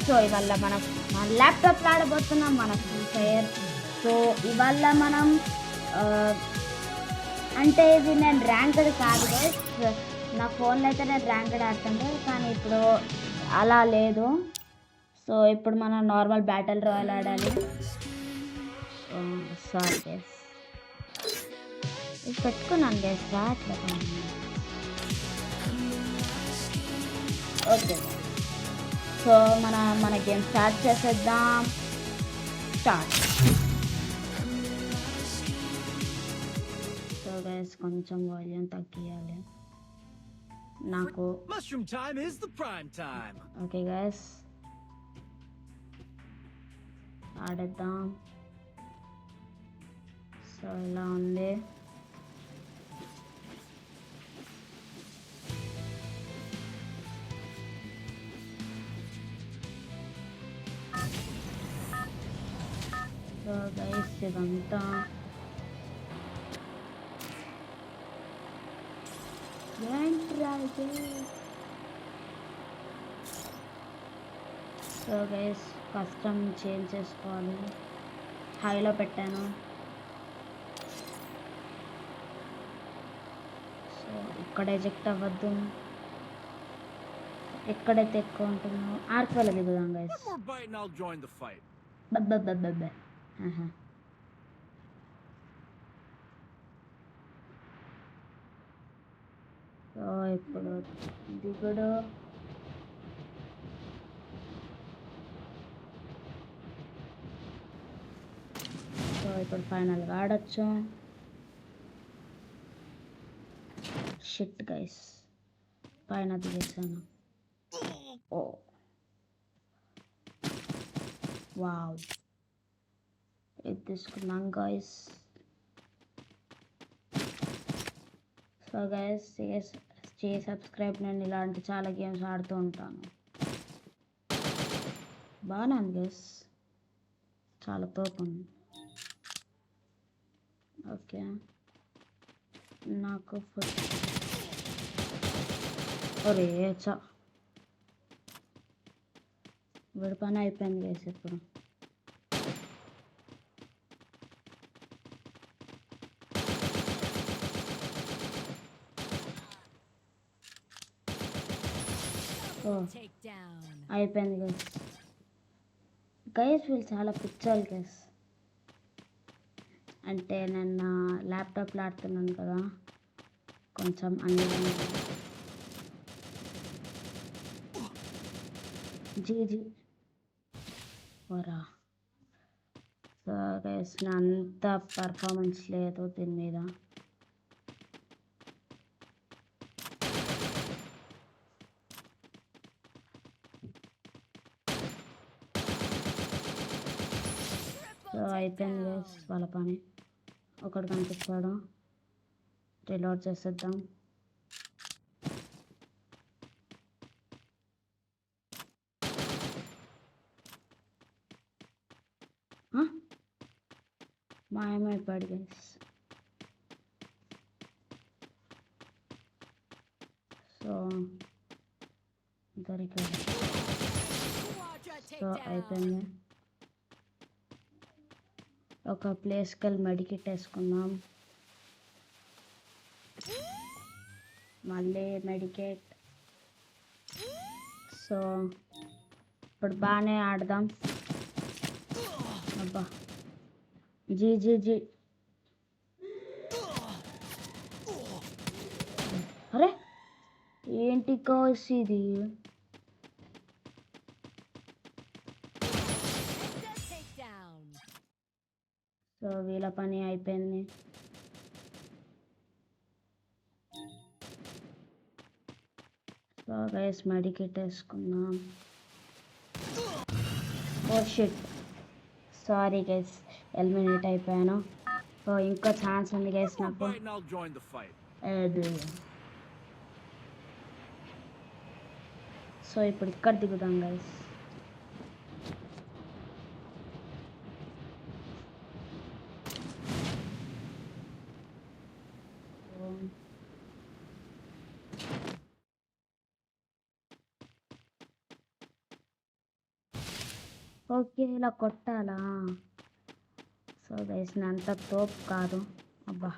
So ఇవాళ మనం మన ల్యాప్టాప్ ఆడబోతున్నాం మన ఫ్రీ ఫైర్. సో ఇవాళ మనం అంటే ఇది నేను ర్యాంక్డ్ కాదు గైస్, నా ఫోన్లో అయితే నేను ర్యాంక్డ్ ఆడుతుండే, కానీ ఇప్పుడు అలా లేదు. సో ఇప్పుడు మనం నార్మల్ బ్యాటిల్ రాయల్ ఆడాలి. సారీ గైస్, ఇది పెట్టుకున్నాను గైస్, రావట్లేదు. ఓకే, సో మన గేమ్ స్టార్ట్ చేసేద్దాం. స్టార్ట్. సో గైస్ కొంచెం వాల్యూమ్ తగ్గియాలి నాకు. Mushroom time is the prime time. Okay guys, ఆడేద్దాం. సో ఇలా ఉంది. సో గైస్ ఇదంతా సో గైస్ కస్టమ్ చేంజ్ చేసుకోవాలి. హైలో పెట్టాను. సో ఇక్కడ ఎజెక్ట్ అవ్వద్దు, ఎక్కడైతే ఎక్కువ ఉంటుందో ఆర్క్వెల్ దిగుదాం guys. One more bite and I'll join the fight. బబ్బబ్బబ్బబ్బ. సో ఇప్పుడు దిగుడు. సో ఇప్పుడు ఫైనల్గా ఆడచ్చు. షిట్ గైస్, పైన దిగేసాను. ఓ వావ్, ఇది తీసుకున్నాం గైస్. సో గైస్ సబ్స్క్రైబ్, నేను ఇలాంటి చాలా గేమ్స్ ఆడుతూ ఉంటాను. బాగానే ఉంది గైస్, చాలా తోపుంది. ఓకే, నాకు ఒరే చా వీడి పని అయిపోయింది గైస్. ఇప్పుడు అయిపోయింది గైస్. గైస్ వీళ్ళు చాలా పిచ్చోళ్ళు గైస్. అంటే నేను నా ల్యాప్టాప్లో ఆడుతున్నాను కదా, కొంచెం అన్ని జీ ఓరా. సో గైస్ నా అంత పర్ఫార్మెన్స్ లేదు దీని మీద. సో అయిపోయింది గైస్ వాళ్ళ పని. ఒకటి కనిపిస్తాడు, రీలోడ్ చేసేద్దాం. మాయమైపోయాడు గైస్. సో దొరికాడు. సో అయిపోయింది. ఒక ప్లేస్కి వెళ్ళి మెడికిట్ వేసుకుందాం. మళ్ళీ మెడికేట్. సో ఇప్పుడు బాగానే ఆడదాం. అబ్బా జీ జీ జీ. అరే ఏంటి కోస్ ఇది? సో వీళ్ళ పని అయిపోయింది. సో గైస్ మెడికేట్ వేసుకున్నాం. Oh shit, sorry guys, eliminate అయిపోయాను. సో ఇంకా ఛాన్స్ ఉంది గైస్ నాకు. సో ఇప్పుడు ఇక్కడ దిగుదాం గైస్. ఓకే, ఇలా కొట్టాలా? సో గైస్ అంత తోపు కాదు. అబ్బా,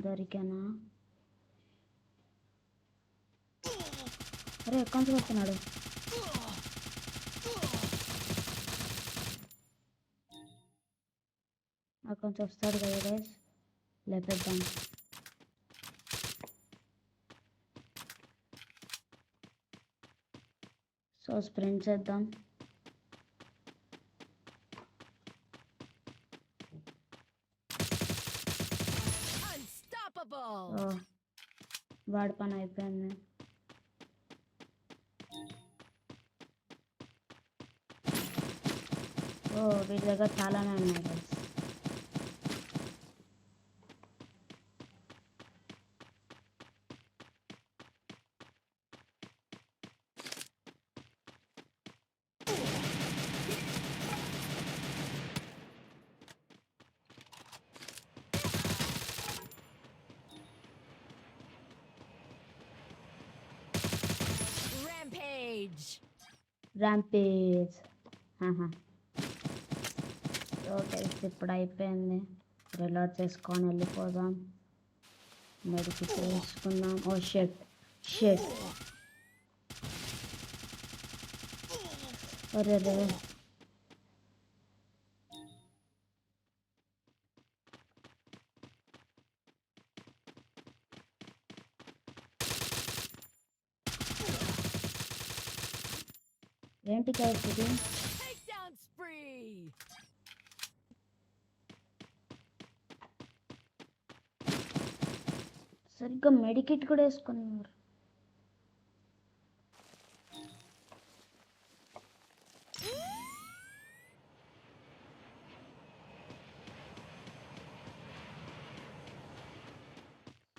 దొరికానా? అరే ఎక్కడి నుంచి వస్తున్నాడు? అక్కడి నుంచి వస్తాడు కదా గైస్, లేపేద్దాం. సో స్ప్రింట్ చేద్దాం. Unstoppable. సో వాడి పని అయిపోయింది. ఓ వీడి దగ్గర చాలానే ఉన్నాయి guys. Rampage. Rampage. So guys ఇప్పుడు అయిపోయింది. రిలోడ్ చేసుకొని వెళ్ళిపోదాం. మెడికి చేసుకుందాం. ఓ షెట్ షెట్. అరే రే, ఏంటి గైస్ ఇది? Takedown spree. సరిగ్గా మెడికిట్ కూడా వేసుకున్నారు.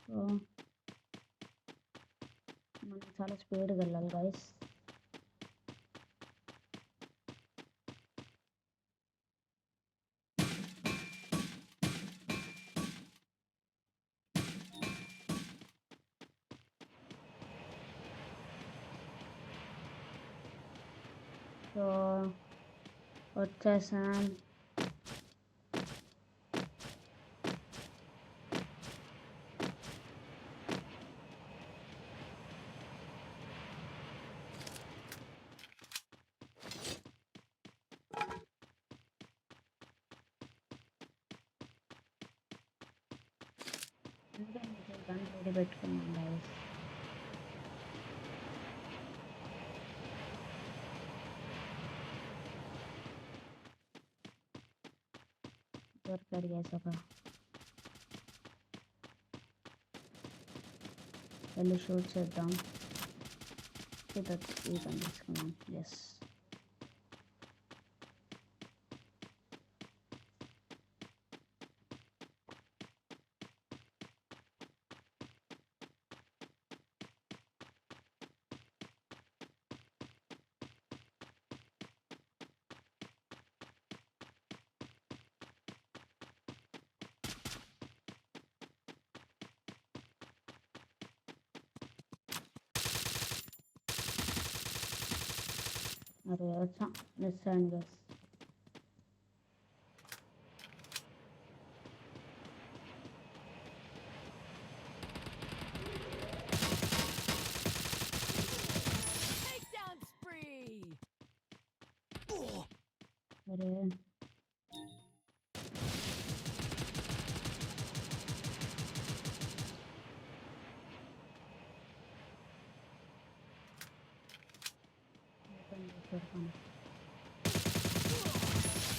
సో మనం చాలా స్పీడ్గా వెళ్ళాలి గైస్. సో వచ్చేసాం. గన్ రెడీ పెట్టుకున్నాం గైస్. దొరికాడు గైస్ ఒక. వెళ్ళి షూట్ చేద్దాం. ఈ గన్ తీసుకున్నాం. ఎస్, అరే వచ్చా, మిస్ అయ్యండి గైస్. Takedown spree. అరే పెడతాను.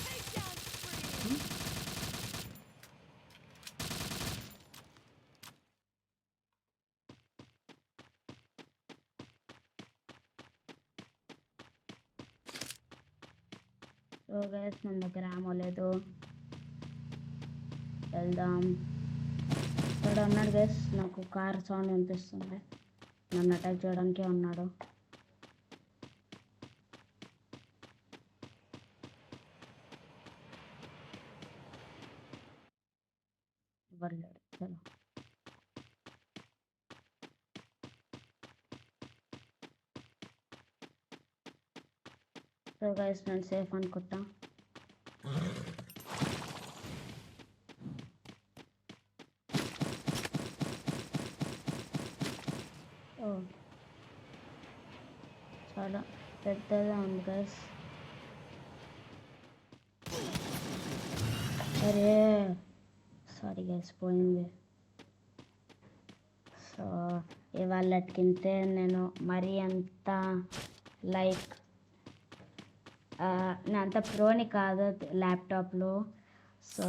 Takedown spree. సో గైస్ మన దగ్గర ఆమో లేదు. వెళ్దాం. ఇక్కడ ఉన్నాడు గైస్, నాకు కార్ సౌండ్ వినిపిస్తుంది. నన్ను అటాక్ చేయడానికే ఉన్నాడు. ఇవ్వలేడు. చలో సో గైస్ నేను సేఫ్ అనుకుంటా. ఓ చాలా పెద్దగా ఉంది గైస్. అరే సారీ గైస్ పోయింది. సో ఇవాళకింతే నేను మరీ అంత లైక్ నేను అంత ప్రోని కాదు ల్యాప్టాప్లో. So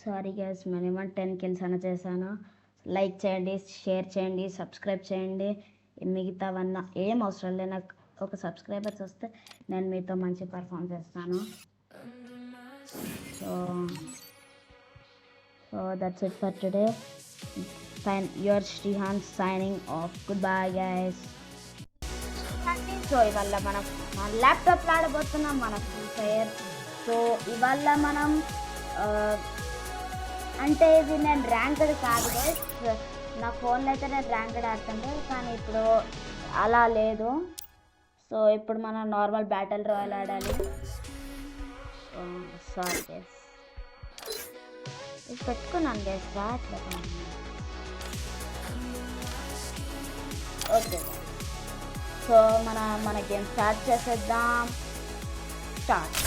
sorry guys minimum 10 kills అన్న చేశాను. లైక్ చేయండి, షేర్ చేయండి, సబ్స్క్రైబ్ చేయండి. మిగతావన్నా ఏం అవసరం లేదు, నాకు ఒక సబ్స్క్రైబర్స్ వస్తే నేను మీతో మంచి పర్ఫామ్ చేస్తాను. So that's it for today. Your Srihan signing off. Goodbye guys. So ఇవాళ మనం మన ల్యాప్టాప్లో ఆడబోతున్నాం మన ఫ్రీ ఫైర్. సో ఇవాళ మనం అంటే ఇది నేను ర్యాంక్డ్ కాదు గైస్, నా ఫోన్లో అయితే నేను ర్యాంక్డ్ ఆడుతుండే, కానీ ఇప్పుడు అలా లేదు. సో ఇప్పుడు మనం నార్మల్ బ్యాటిల్ రాయల్ ఆడాలి. సారీ గైస్ ఇది పెట్టుకున్నాను గైస్ రావట్లేదు. ఓకే సో మన గేమ్ స్టార్ట్ చేసేద్దాం. స్టార్ట్.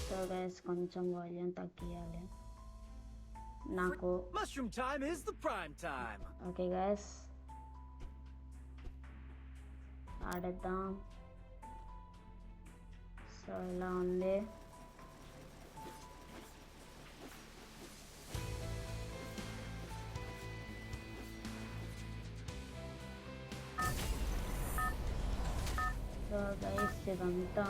సో గైస్ కొంచెం వాల్యూమ్ తగ్గియాలి నాకు. Mushroom time is the prime time. Okay guys ఆడేద్దాం. సో ఇలా ఉంది. సో గైస్ ఇదంతా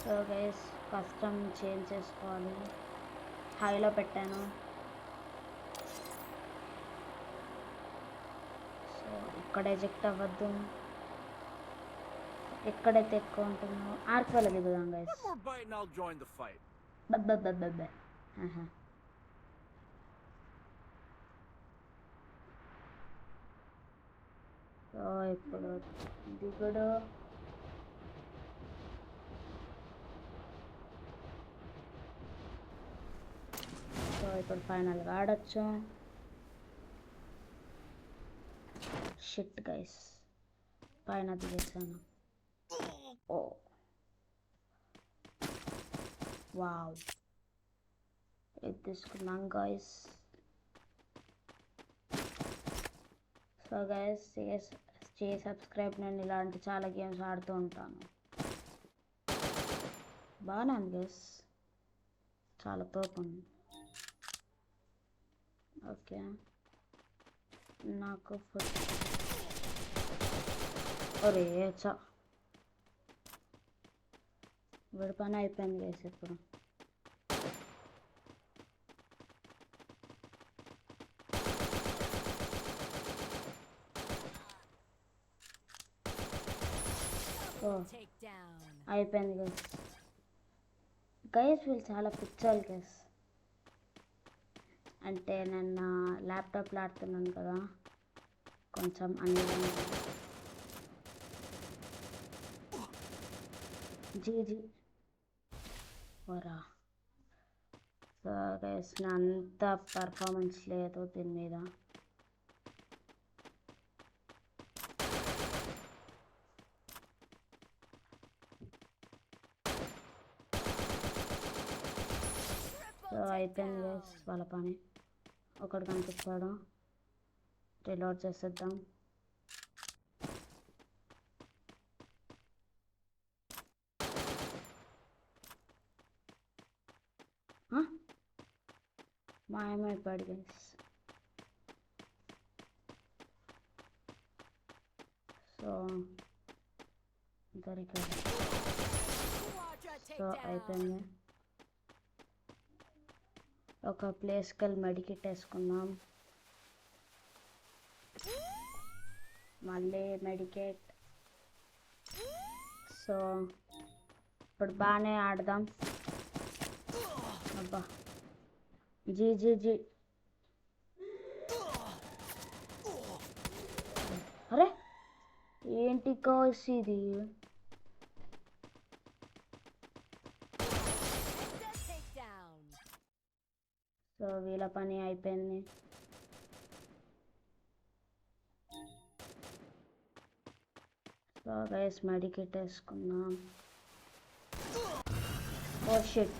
సో గైస్ కస్టమ్ చేంజ్ చేసుకోవాలి. హైలో పెట్టాను. సో ఇక్కడ ఎజెక్ట్ అవ్వద్దు. ఎక్కడైతే ఎక్కువ ఉంటుందో ఆర్కోలో దిగుదాం guys. One more bite and I'll join the fight. బబ్బబ్బబ్బబ్బ. సో ఇప్పుడు దిగుడు. సో ఇప్పుడు ఫైనల్గా ఆడచ్చు. షిట్ గైస్ పైన దిగేసాను. ఓ వావ్ ఇది తీసుకున్నాం గైస్. So guys subscribe. నేను ఇలాంటి చాలా గేమ్స్ ఆడుతూ ఉంటాను. బాగానే ఉంది గైస్, చాలా తోపుంది. ఓకే నాకు ఫుడ్ ఒరే వీడి పని అయిపోయింది గైస్. ఇప్పుడు అయిపోయింది గైస్. గైస్ వీళ్ళు చాలా పిచ్చోళ్ళు గైస్. అంటే నేను నా ల్యాప్టాప్లో ఆడుతున్నాను కదా, కొంచెం అన్ని జీ ఓరా. సో గైస్ నా అంత పర్ఫార్మెన్స్ లేదు దీని మీద. సో అయిపోయింది గైస్ వాళ్ళ పని. ఒకటి కనిపిస్తాడు, రీలోడ్ చేసేద్దాం. మాయమైపోయాడు గైస్. సో దొరికాడు. సో అయిపోయింది. ఒక ప్లేస్కి వెళ్ళి మెడికిట్ వేసుకుందాం. మళ్ళీ మెడికేట్. సో ఇప్పుడు బాగానే ఆడదాం. అబ్బా జీ జీ జీ. అరే ఏంటి కాస్ ఇది? That takedown. సో వీళ్ళ పని అయిపోయింది. సో గైస్ మెడికేట్ వేసుకున్నాం. Oh shit,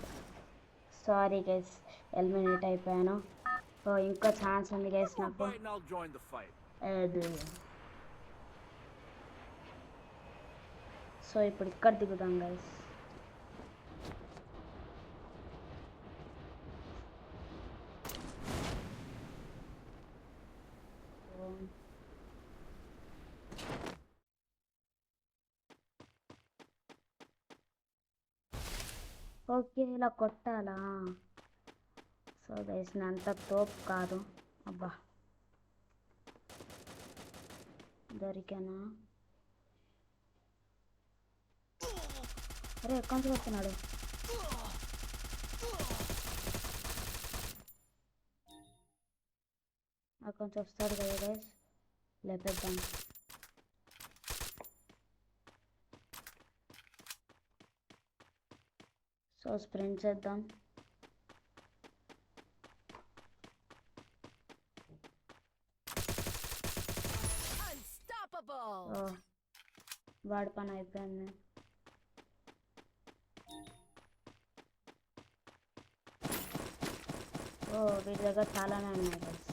sorry guys, eliminate అయిపోయాను. సో ఇంకా ఛాన్స్ ఉంది గైస్ Come on, నాకు. bite and I'll join the fight. అది సో ఇప్పుడు ఇక్కడ దిగుదాం గైస్. ఓకే ఇలా కొట్టాలా? సో గైస్ నేను అంత తోపు కాదు. అబ్బా దొరికానా? అరే ఎక్కడి నుంచి వస్తున్నాడు? అక్కడి నుంచి వస్తాడు కదా గైస్, లేపేద్దాం. సో స్ప్రింట్ చేద్దాం. Unstoppable. ఓ వాడి పని అయిపోయింది. ఓ వీడి దగ్గర చాలానే ఉన్నాయి గైస్.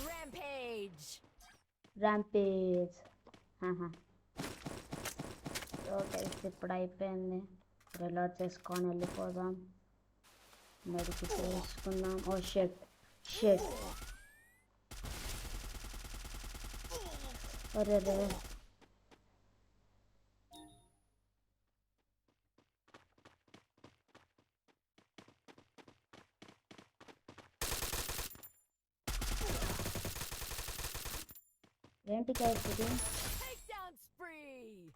Rampage. ర్యాంపేజ్. ఓకే ఇప్పుడు అయిపోయింది. రిలోడ్ చేసుకొని వెళ్ళిపోదాం. మెడికేట్ చేసుకుందాం. ఓ షెట్ షెట్. అరే రే ఏంటి గైస్ ఇది? Takedown spree.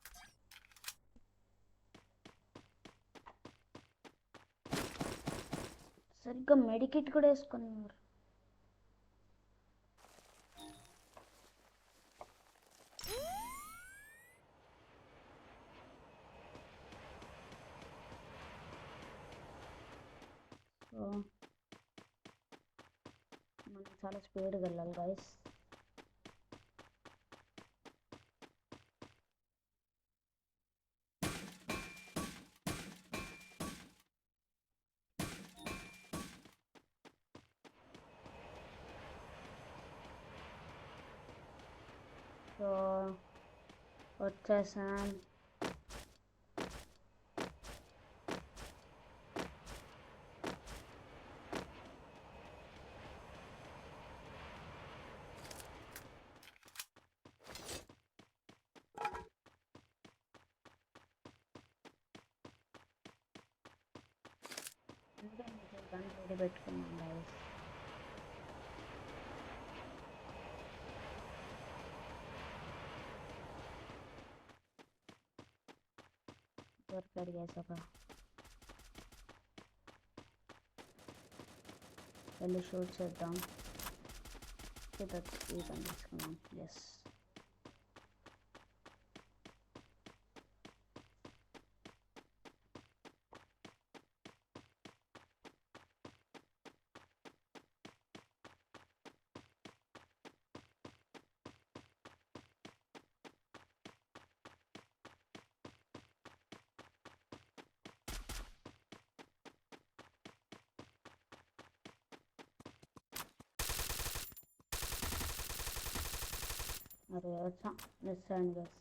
సరిగ్గా మెడికేట్ కూడా వేసుకున్నారు. సో మనం చాలా స్పీడ్గా వెళ్ళాలి గైస్. సో వచ్చేసాం. గన్ రెడీ పెట్టుకున్నాం గైస్. దొరికాడు గైస్ ఒక. వెళ్ళి షూట్ చేద్దాం. ఈ గన్ తీసుకున్నాం. ఎస్ అరే వచ్చా మిస్ అయ్యండి గైస్.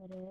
సరే